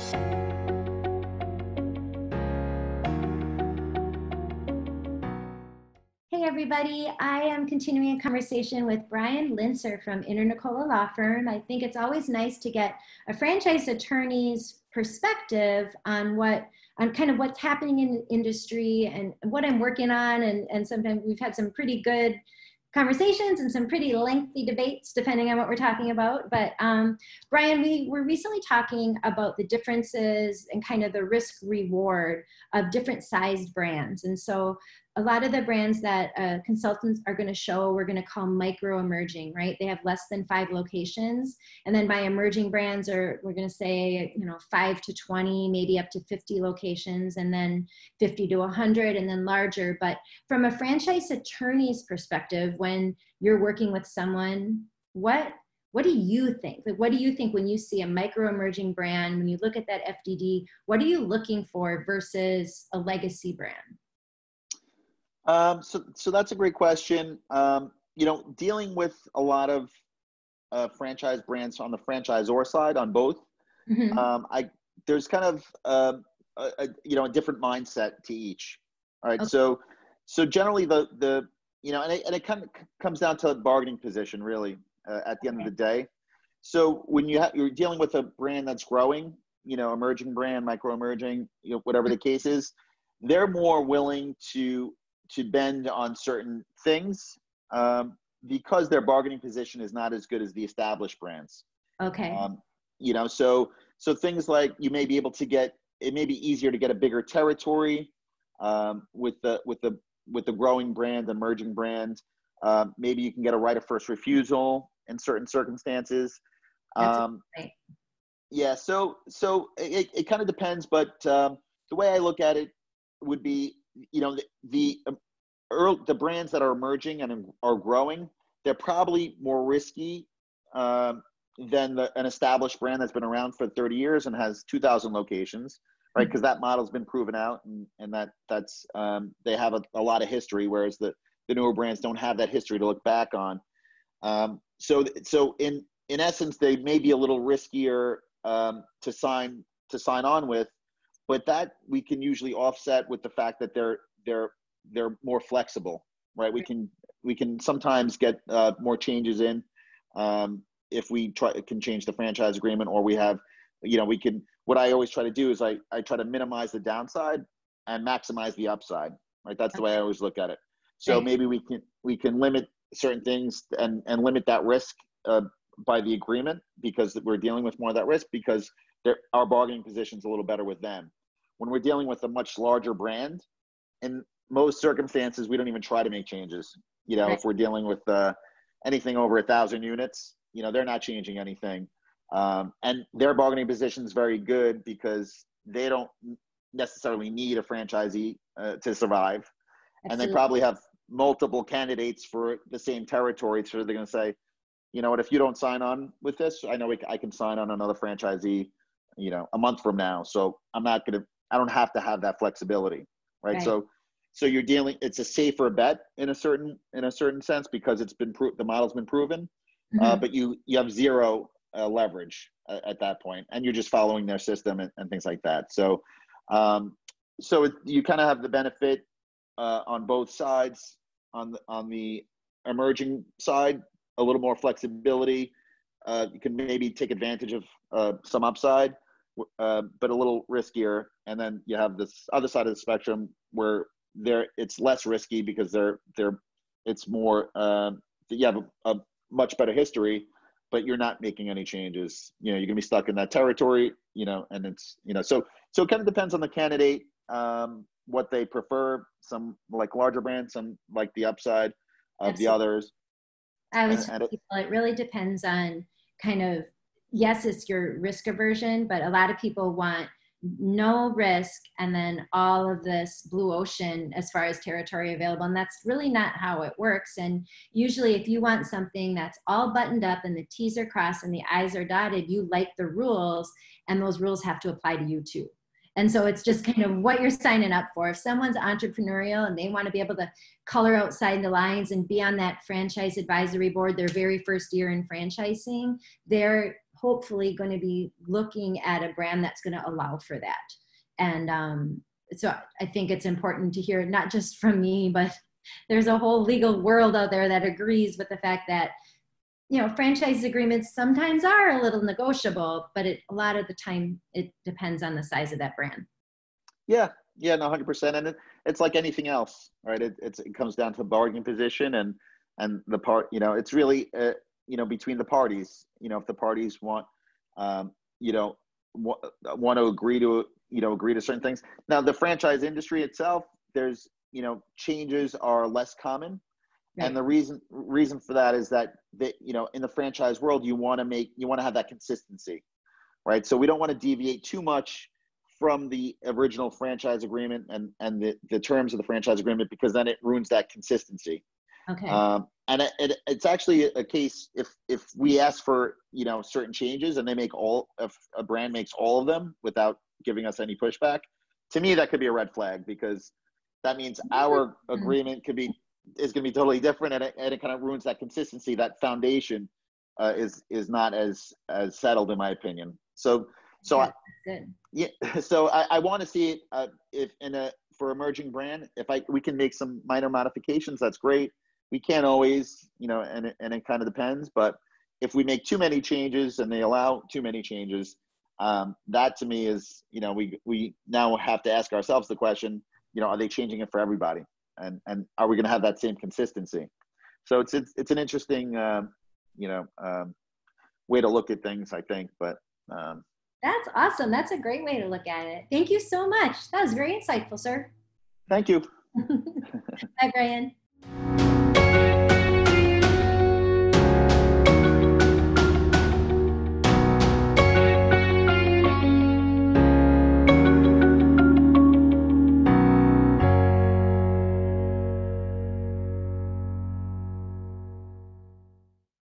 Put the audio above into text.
Hey everybody, I am continuing a conversation with Brian Linser from Internicola Law Firm. I think it's always nice to get a franchise attorney's perspective on kind of what's happening in the industry and what I'm working on. And sometimes we've had some pretty good conversations and some pretty lengthy debates depending on what we're talking about. But Brian, we were recently talking about the differences and kind of the risk reward of different sized brands. And so a lot of the brands that consultants are going to show, we're going to call micro emerging, right? They have less than 5 locations. And then by emerging brands, we're going to say, 5 to 20, maybe up to 50 locations, and then 50 to 100, and then larger. But from a franchise attorney's perspective, when you're working with someone, what do you think? Like, what do you think when you see a micro emerging brand, when you look at that FDD, what are you looking for versus a legacy brand? So that's a great question. Dealing with a lot of franchise brands on the franchisor side, on both, there's kind of a different mindset to each. All right. Okay. So generally and it kind of comes down to bargaining position, really, at the end of the day. So when you're dealing with a brand that's growing, emerging brand, micro emerging, whatever the case is, they're more willing to bend on certain things because their bargaining position is not as good as the established brands. Okay. So things like you may be able to it may be easier to get a bigger territory with the growing brand, emerging brand. Maybe you can get a right of first refusal in certain circumstances. Right. Yeah. So it kind of depends, but the way I look at it would be, the brands that are emerging and are growing, they're probably more risky than an established brand that's been around for 30 years and has 2,000 locations, right? Because that model's been proven out, and that's they have a lot of history, whereas the newer brands don't have that history to look back on. So in essence, they may be a little riskier to sign on with. But that we can usually offset with the fact that they're more flexible, right? We can sometimes get more changes in if we can change the franchise agreement, or we have, what I always try to do is I try to minimize the downside and maximize the upside, right? That's the way I always look at it. So maybe we can limit certain things and limit that risk by the agreement, because we're dealing with more of that risk, because our bargaining position is a little better with them. When we're dealing with a much larger brand, in most circumstances, we don't even try to make changes. If we're dealing with anything over 1,000 units, they're not changing anything. And their bargaining position is very good because they don't necessarily need a franchisee to survive. Absolutely. And they probably have multiple candidates for the same territory. So they're going to say, you know what, if you don't sign on with this, I know I can sign on another franchisee, a month from now. So I don't have to have that flexibility, right? So you're it's a safer bet in a certain sense, because the model's been proven, but you have zero leverage at that point, and you're just following their system and things like that. So you kind of have the benefit on both sides. On the emerging side, a little more flexibility. You can maybe take advantage of some upside, but a little riskier. And then you have this other side of the spectrum where it's less risky because it's more, you have a much better history, but you're not making any changes. You're gonna be stuck in that territory, and it's, so it kind of depends on the candidate, what they prefer. Some like larger brands, some like the upside of Absolutely. The others. I always tell people it really depends on kind of, yes, it's your risk aversion, but a lot of people want no risk and then all of this blue ocean as far as territory available. And that's really not how it works. And usually if you want something that's all buttoned up and the T's are crossed and the I's are dotted, you like the rules, and those rules have to apply to you too. And so it's just kind of what you're signing up for. If someone's entrepreneurial and they want to be able to color outside the lines and be on that franchise advisory board their very first year in franchising, they're hopefully going to be looking at a brand that's going to allow for that. And so I think it's important to hear, not just from me, but there's a whole legal world out there that agrees with the fact that, you know, franchise agreements sometimes are a little negotiable, but a lot of the time it depends on the size of that brand. Yeah, yeah, no, 100%. And it's like anything else, right? It comes down to a bargaining position, and the part, you know, it's really, you know, between the parties. You know, if the parties want, you know, want to agree to, you know, agree to certain things. Now, the franchise industry itself, there's, you know, changes are less common. Right. And the reason for that is that, you know, in the franchise world, you want to have that consistency, right? So we don't want to deviate too much from the original franchise agreement and the terms of the franchise agreement, because then it ruins that consistency. Okay. And it's actually a case, if we ask for, you know, certain changes and if a brand makes all of them without giving us any pushback, to me, that could be a red flag, because that means our agreement is going to be totally different, and it kind of ruins that consistency. That foundation is not as settled, in my opinion. So I want to see it, if for emerging brand, we can make some minor modifications, that's great. We can't always, you know, and it kind of depends. But if we make too many changes and they allow too many changes, that to me is, you know, we now have to ask ourselves the question, you know, are they changing it for everybody? And are we going to have that same consistency? So it's an interesting, you know, way to look at things, I think. But that's awesome. That's a great way to look at it. Thank you so much. That was very insightful, sir. Thank you. Bye, Brian.